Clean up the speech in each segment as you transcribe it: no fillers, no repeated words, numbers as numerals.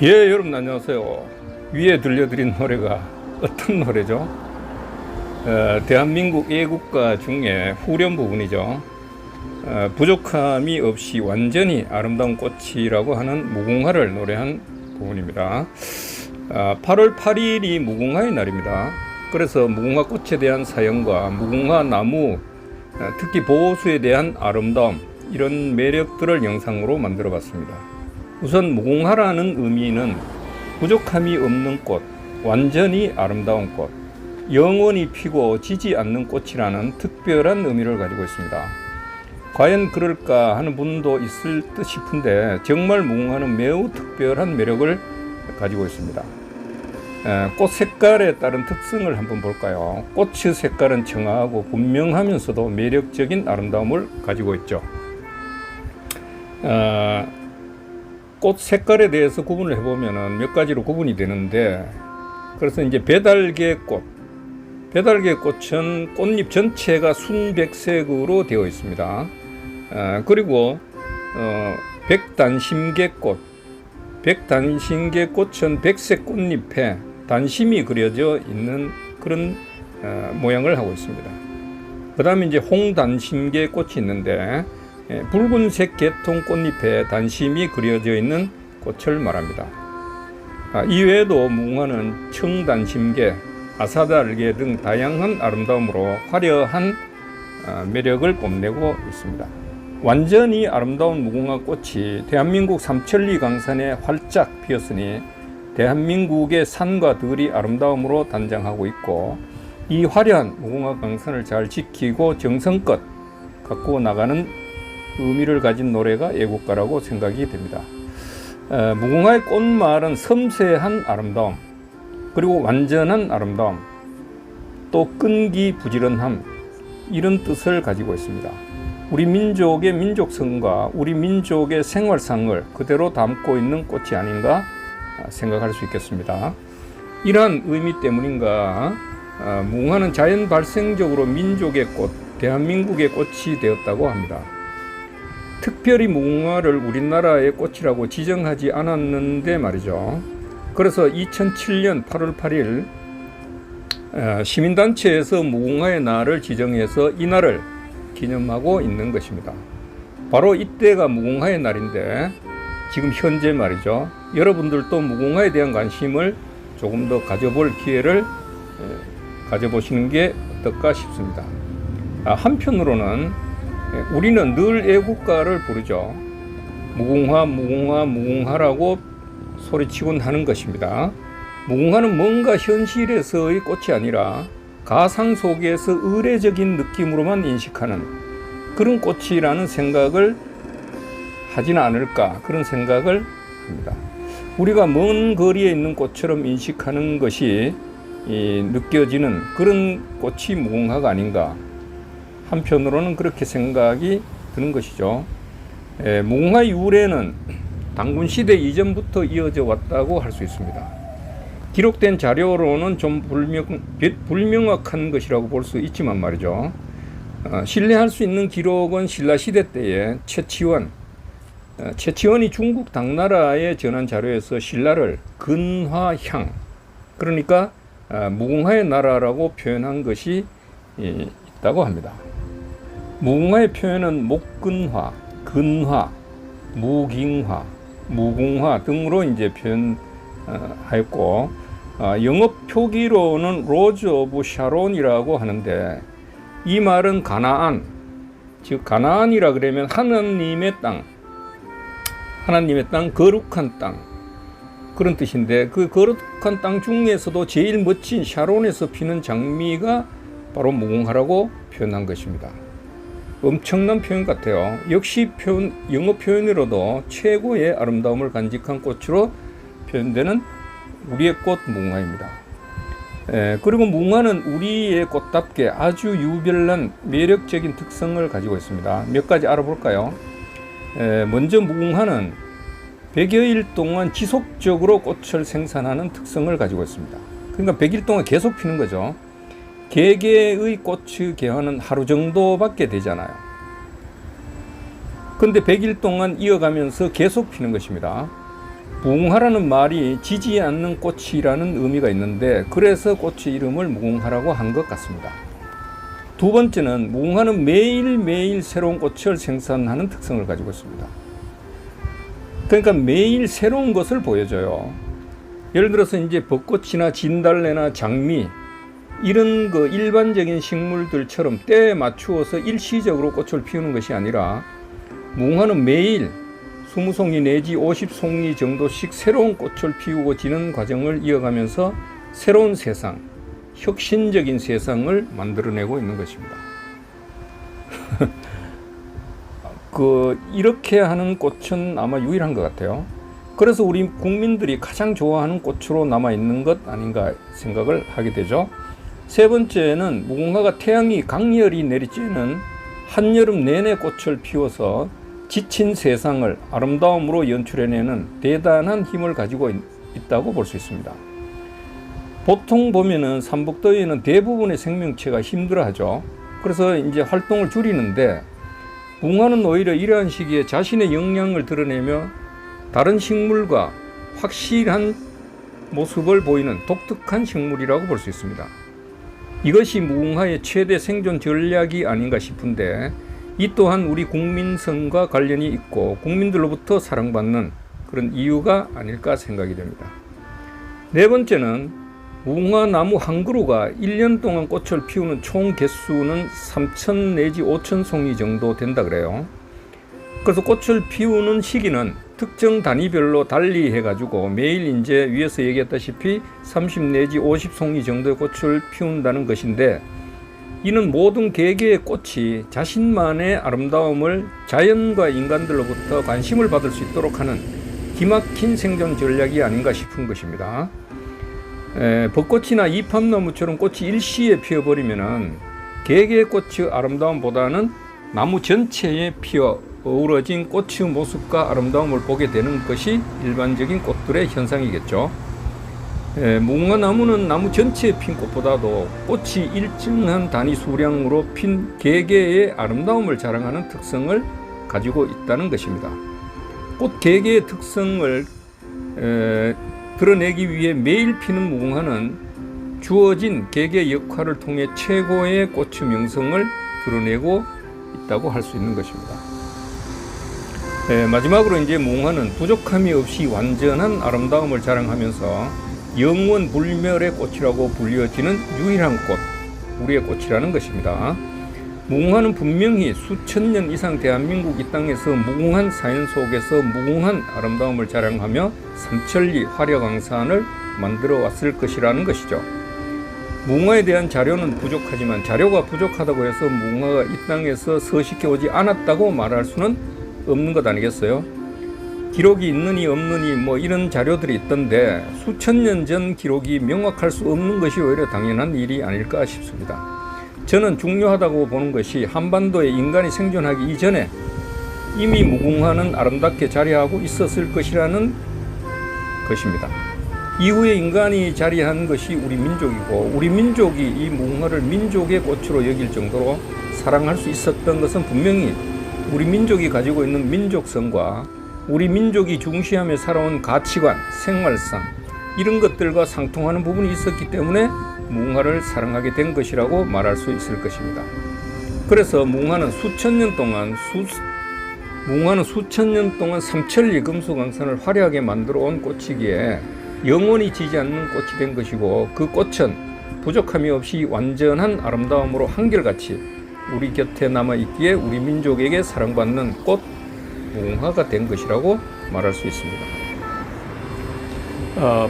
예, 여러분 안녕하세요. 위에 들려드린 노래가 어떤 노래죠? 대한민국 애국가 중에 후렴 부분이죠. 부족함이 없이 완전히 아름다운 꽃이라고 하는 무궁화를 노래한 부분입니다. 8월 8일이 무궁화의 날입니다. 그래서 무궁화 꽃에 대한 사연과 무궁화 나무, 특히 보호수에 대한 아름다움, 이런 매력들을 영상으로 만들어 봤습니다. 우선 무궁화라는 의미는 부족함이 없는 꽃, 완전히 아름다운 꽃, 영원히 피고 지지 않는 꽃이라는 특별한 의미를 가지고 있습니다. 과연 그럴까 하는 분도 있을 듯 싶은데 정말 무궁화는 매우 특별한 매력을 가지고 있습니다. 꽃 색깔에 따른 특성을 한번 볼까요? 꽃의 색깔은 청아하고 분명하면서도 매력적인 아름다움을 가지고 있죠. 꽃 색깔에 대해서 구분을 해보면 몇 가지로 구분이 되는데, 그래서 이제 배달개꽃, 배달개꽃은 꽃잎 전체가 순백색으로 되어 있습니다. 그리고 백단심개꽃, 백단심개꽃은 백색 꽃잎에 단심이 그려져 있는 그런 모양을 하고 있습니다. 그 다음에 이제 홍단심개꽃이 있는데, 붉은색 계통 꽃잎에 단심이 그려져 있는 꽃을 말합니다. 이외에도 무궁화는 청단심개, 아사달개 등 다양한 아름다움으로 화려한 매력을 뽐내고 있습니다. 완전히 아름다운 무궁화 꽃이 대한민국 삼천리 강산에 활짝 피었으니 대한민국의 산과 들이 아름다움으로 단장하고 있고, 이 화려한 무궁화 강산을 잘 지키고 정성껏 가꾸어 나가는 의미를 가진 노래가 애국가라고 생각이 됩니다. 무궁화의 꽃말은 섬세한 아름다움, 그리고 완전한 아름다움, 또 끈기 부지런함, 이런 뜻을 가지고 있습니다. 우리 민족의 민족성과 우리 민족의 생활상을 그대로 담고 있는 꽃이 아닌가 생각할 수 있겠습니다. 이러한 의미 때문인가 무궁화는 자연 발생적으로 민족의 꽃, 대한민국의 꽃이 되었다고 합니다. 특별히 무궁화를 우리나라의 꽃이라고 지정하지 않았는데 말이죠. 그래서 2007년 8월 8일 시민단체에서 무궁화의 날을 지정해서 이 날을 기념하고 있는 것입니다. 바로 이때가 무궁화의 날인데, 지금 현재 말이죠. 여러분들도 무궁화에 대한 관심을 조금 더 가져볼 기회를 가져보시는 게 어떨까 싶습니다. 한편으로는 우리는 늘 애국가를 부르죠. 무궁화, 무궁화, 무궁화라고 소리치곤 하는 것입니다. 무궁화는 뭔가 현실에서의 꽃이 아니라 가상 속에서 의례적인 느낌으로만 인식하는 그런 꽃이라는 생각을 하지는 않을까, 그런 생각을 합니다. 우리가 먼 거리에 있는 꽃처럼 인식하는 것이 느껴지는 그런 꽃이 무궁화가 아닌가, 한편으로는 그렇게 생각이 드는 것이죠. 무궁화 유래는 당군시대 이전부터 이어져 왔다고 할 수 있습니다. 기록된 자료로는 좀 불명확한 것이라고 볼 수 있지만 말이죠. 신뢰할 수 있는 기록은 신라시대 때에 최치원이 중국 당나라에 전한 자료에서 신라를 근화향, 그러니까 무궁화의 나라라고 표현한 것이 있다고 합니다. 무궁화의 표현은 목근화, 근화, 무깅화, 무궁화 등으로 이제 표현하였고, 영어 표기로는 로즈 오브 샤론이라고 하는데, 이 말은 가나안, 즉 가나안이라 그러면 하나님의 땅, 거룩한 땅, 그런 뜻인데, 그 거룩한 땅 중에서도 제일 멋진 샤론에서 피는 장미가 바로 무궁화라고 표현한 것입니다. 엄청난 표현 같아요. 역시 영어 표현으로도 최고의 아름다움을 간직한 꽃으로 표현되는 우리의 꽃 무궁화입니다. 그리고 무궁화는 우리의 꽃답게 아주 유별난 매력적인 특성을 가지고 있습니다. 몇 가지 알아볼까요? 먼저 무궁화는 100여일 동안 지속적으로 꽃을 생산하는 특성을 가지고 있습니다. 그러니까 100일 동안 계속 피는 거죠. 개개의 꽃의 개화는 하루 정도밖에 되잖아요. 근데 100일 동안 이어가면서 계속 피는 것입니다. 무궁화라는 말이 지지 않는 꽃이라는 의미가 있는데 그래서 꽃의 이름을 무궁화라고 한 것 같습니다. 두 번째는 무궁화는 매일매일 새로운 꽃을 생산하는 특성을 가지고 있습니다. 그러니까 매일 새로운 것을 보여줘요. 예를 들어서 이제 벚꽃이나 진달래나 장미 이런 그 일반적인 식물들처럼 때에 맞추어서 일시적으로 꽃을 피우는 것이 아니라 무궁화는 매일 20송이 내지 50송이 정도씩 새로운 꽃을 피우고 지는 과정을 이어가면서 새로운 세상, 혁신적인 세상을 만들어내고 있는 것입니다. 이렇게 하는 꽃은 아마 유일한 것 같아요. 그래서 우리 국민들이 가장 좋아하는 꽃으로 남아있는 것 아닌가 생각을 하게 되죠. 세 번째는 무궁화가 태양이 강렬히 내리쬐는 한여름 내내 꽃을 피워서 지친 세상을 아름다움으로 연출해내는 대단한 힘을 가지고 있다고 볼 수 있습니다. 보통 보면은 삼복더위에는 대부분의 생명체가 힘들어하죠. 그래서 이제 활동을 줄이는데 무궁화는 오히려 이러한 시기에 자신의 역량을 드러내며 다른 식물과 확실한 모습을 보이는 독특한 식물이라고 볼 수 있습니다. 이것이 무궁화의 최대 생존 전략이 아닌가 싶은데 이 또한 우리 국민성과 관련이 있고 국민들로부터 사랑받는 그런 이유가 아닐까 생각이 됩니다. 네 번째는 무궁화 나무 한 그루가 1년 동안 꽃을 피우는 총 개수는 3,000 내지 5,000 송이 정도 된다 그래요. 그래서 꽃을 피우는 시기는 특정 단위별로 달리 해가지고 매일 이제 위에서 얘기했다시피 30 내지 50 송이 정도의 꽃을 피운다는 것인데 이는 모든 개개의 꽃이 자신만의 아름다움을 자연과 인간들로부터 관심을 받을 수 있도록 하는 기막힌 생존 전략이 아닌가 싶은 것입니다. 벚꽃이나 이팝나무처럼 꽃이 일시에 피어버리면은 개개의 꽃의 아름다움보다는 나무 전체에 피어 어우러진 꽃의 모습과 아름다움을 보게 되는 것이 일반적인 꽃들의 현상이겠죠. 무궁화 나무는 나무 전체에 핀 꽃보다도 꽃이 일정한 단위 수량으로 핀 개개의 아름다움을 자랑하는 특성을 가지고 있다는 것입니다. 꽃 개개의 특성을 드러내기 위해 매일 피는 무궁화는 주어진 개개 역할을 통해 최고의 꽃의 명성을 드러내고 있다고 할 수 있는 것입니다. 마지막으로 이제 무궁화는 부족함이 없이 완전한 아름다움을 자랑하면서 영원 불멸의 꽃이라고 불려지는 유일한 꽃, 우리의 꽃이라는 것입니다. 무궁화는 분명히 수천 년 이상 대한민국 이 땅에서 무궁한 사연 속에서 무궁한 아름다움을 자랑하며 삼천리 화려강산을 만들어 왔을 것이라는 것이죠. 무궁화에 대한 자료는 부족하지만 자료가 부족하다고 해서 무궁화가 이 땅에서 서식해 오지 않았다고 말할 수는 없는 것 아니겠어요? 기록이 있느니 없느니 뭐 이런 자료들이 있던데 수천 년 전 기록이 명확할 수 없는 것이 오히려 당연한 일이 아닐까 싶습니다. 저는 중요하다고 보는 것이 한반도에 인간이 생존하기 이전에 이미 무궁화는 아름답게 자리하고 있었을 것이라는 것입니다. 이후에 인간이 자리한 것이 우리 민족이고 우리 민족이 이 무궁화를 민족의 꽃으로 여길 정도로 사랑할 수 있었던 것은 분명히 우리 민족이 가지고 있는 민족성과 우리 민족이 중시하며 살아온 가치관, 생활상 이런 것들과 상통하는 부분이 있었기 때문에 무궁화를 사랑하게 된 것이라고 말할 수 있을 것입니다. 그래서 무궁화는 수천 년 동안 삼천리 금수강산을 화려하게 만들어 온 꽃이기에 영원히 지지 않는 꽃이 된 것이고 그 꽃은 부족함이 없이 완전한 아름다움으로 한결같이 우리 곁에 남아있기에 우리 민족에게 사랑받는 꽃 무궁화가 된 것이라고 말할 수 있습니다.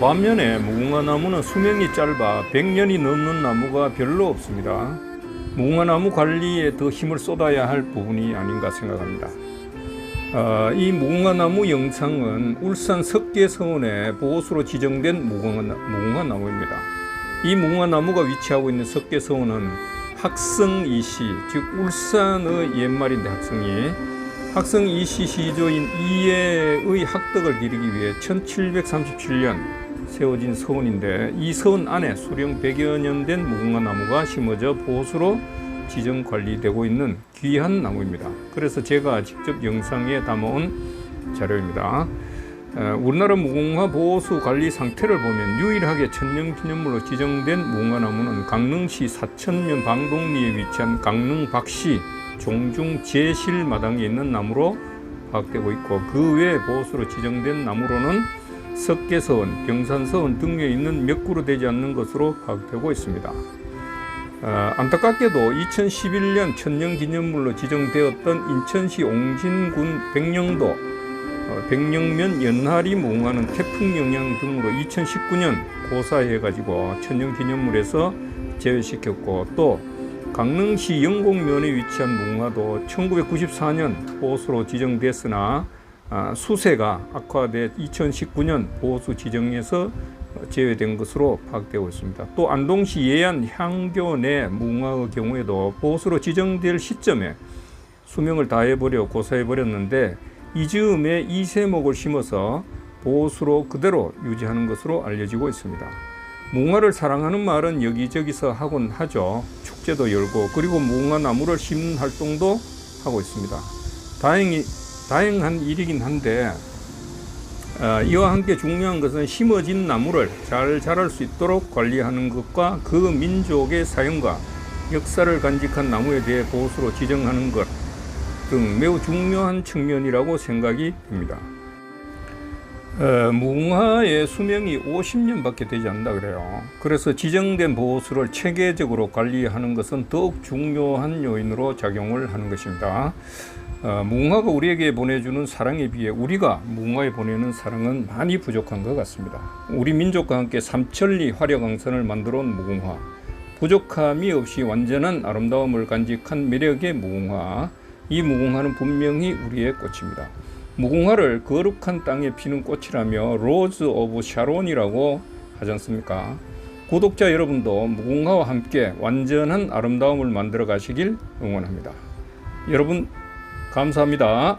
반면에 무궁화 나무는 수명이 짧아 100년이 넘는 나무가 별로 없습니다. 무궁화 나무 관리에 더 힘을 쏟아야 할 부분이 아닌가 생각합니다. 이 무궁화 나무 영상은 울산 석계서원의 보호수로 지정된 무궁화 나무입니다. 이 무궁화 나무가 위치하고 있는 석계서원은 학성이시, 즉 울산의 옛말인데 학성이시 시조인 이예의 학덕을 기리기 위해 1737년 세워진 서원인데 이 서원 안에 수령 100여 년 된 무궁화 나무가 심어져 보호수로 지정 관리되고 있는 귀한 나무입니다. 그래서 제가 직접 영상에 담아온 자료입니다. 우리나라 무궁화 보호수 관리 상태를 보면 유일하게 천년기념물로 지정된 무궁화나무는 강릉시 사천면 방동리에 위치한 강릉 박씨 종중 제실마당에 있는 나무로 파악되고 있고, 그 외에 보호수로 지정된 나무로는 석계서원, 병산서원 등에 있는 몇 그루 되지 않는 것으로 파악되고 있습니다. 안타깝게도 2011년 천년기념물로 지정되었던 인천시 옹진군 백령면 연하리 무궁화는 태풍 영향 등으로 2019년 고사해가지고 천년기념물에서 제외시켰고, 또 강릉시 영곡면에 위치한 무궁화도 1994년 보호수로 지정됐으나 수세가 악화돼 2019년 보호수 지정에서 제외된 것으로 파악되고 있습니다. 또 안동시 예안 향교 내 무궁화의 경우에도 보호수로 지정될 시점에 수명을 다해버려 고사해버렸는데, 이 즈음에 이세목을 심어서 보호수로 그대로 유지하는 것으로 알려지고 있습니다. 무궁화를 사랑하는 말은 여기저기서 하곤 하죠. 축제도 열고, 그리고 무궁화 나무를 심는 활동도 하고 있습니다. 다행한 일이긴 한데, 이와 함께 중요한 것은 심어진 나무를 잘 자랄 수 있도록 관리하는 것과 그 민족의 사연과 역사를 간직한 나무에 대해 보호수로 지정하는 것 등 매우 중요한 측면이라고 생각이 됩니다. 무궁화의 수명이 50년밖에 되지 않는다 그래요. 그래서 지정된 보호수를 체계적으로 관리하는 것은 더욱 중요한 요인으로 작용을 하는 것입니다. 무궁화가 우리에게 보내주는 사랑에 비해 우리가 무궁화에 보내는 사랑은 많이 부족한 것 같습니다. 우리 민족과 함께 삼천리 화려강산을 만들어 온 무궁화, 부족함이 없이 완전한 아름다움을 간직한 매력의 무궁화, 이 무궁화는 분명히 우리의 꽃입니다. 무궁화를 거룩한 땅에 피는 꽃이라며 로즈 오브 샤론이라고 하지 않습니까? 구독자 여러분도 무궁화와 함께 완전한 아름다움을 만들어 가시길 응원합니다. 여러분 감사합니다.